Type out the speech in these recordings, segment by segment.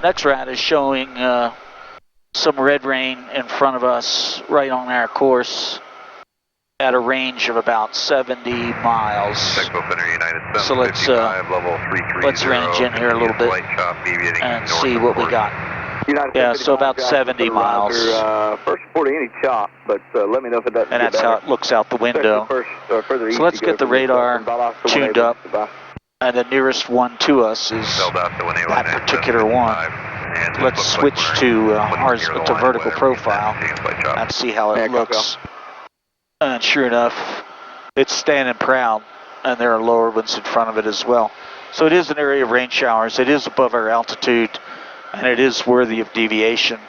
Next rad is showing some red rain in front of us right on our course at a range of about 70 miles. So let's range in here a little bit and see what we got. Yeah, so about 70 miles. First reporting any chop, but let me know if it doesn't. And that's how it looks out the window. So let's get the radar tuned up. And the nearest one to us is that particular one. Let's switch to vertical profile and see how it looks. And sure enough, it's standing proud, and there are lower ones in front of it as well. So it is an area of rain showers. It is above our altitude, and it is worthy of deviation.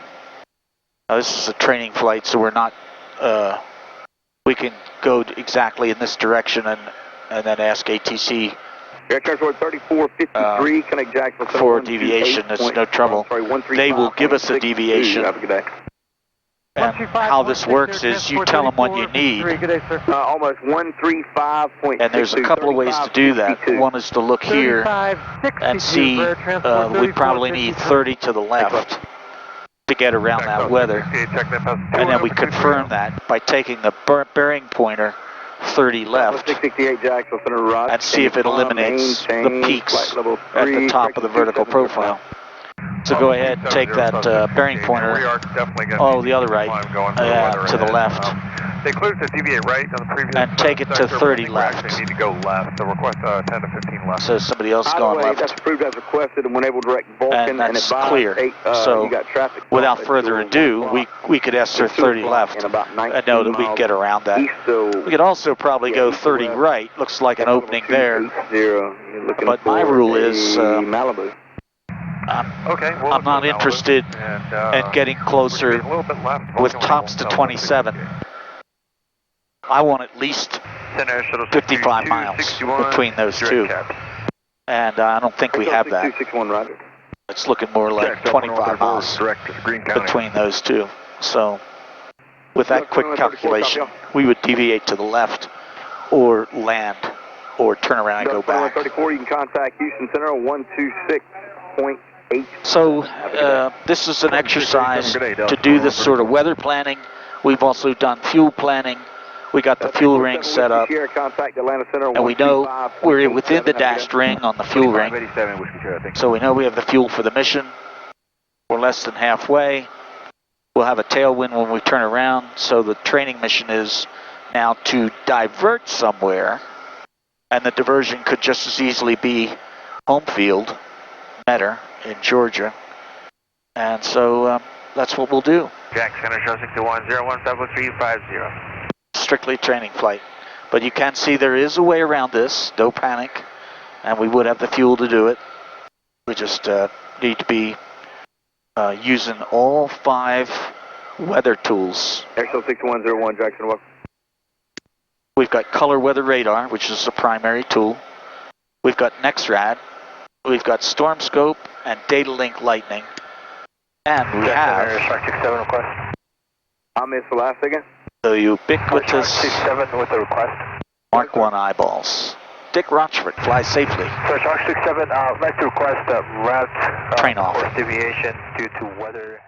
Now, this is a training flight, so we're not. We can go exactly in this direction and then ask ATC. For deviation. It's no trouble. They will give us a deviation. And how this works is you tell them what you need. Almost 135.6. And there's a couple of ways to do that. One is to look here and see we probably need 30 to the left to get around that weather. And then we confirm that by taking the bearing pointer 30 left and see if it eliminates the peaks at the top of the vertical profile. So go ahead and take that bearing pointer, the other right, to the left, they cleared to deviate right on the previous and take it to 30 left. Need to go left, so request 10 to 15 left. So somebody else going left. That's approved as requested and when able direct Vulcan, and that's clear. So without further ado, we could enter 30 left and know that we can get around that. We could also probably go 30 right. Looks like an opening there. But my rule is I'm not interested in getting closer with tops to 27. I want at least 55 miles between those two. And I don't think we have that. It's looking more like 25 miles between those two. So with that quick calculation, we would deviate to the left or land or turn around and go back. 34, you can contact Houston Center 126.8. So this is an exercise to do this sort of weather planning. We've also done fuel planning. We got the fuel ring set up, and we know we're within the dashed ring on the fuel ring. So we know we have the fuel for the mission. We're less than halfway. We'll have a tailwind when we turn around. So the training mission is now to divert somewhere, and the diversion could just as easily be home field, Metter in Georgia. And so that's what we'll do. Jack, Center Show 61017350. Strictly training flight. But you can see there is a way around this, don't panic, and we would have the fuel to do it. We just need to be using all 5 weather tools. XL 6101, Jackson, welcome. We've got color weather radar, which is the primary tool. We've got NextRad. We've got Storm Scope and Data Link Lightning. And we have... I missed the last again. The ubiquitous with the request. Mark 1 eyeballs. Dick Rochfort, fly safely. So Shark 67, I'd like to request a route train off deviation due to weather.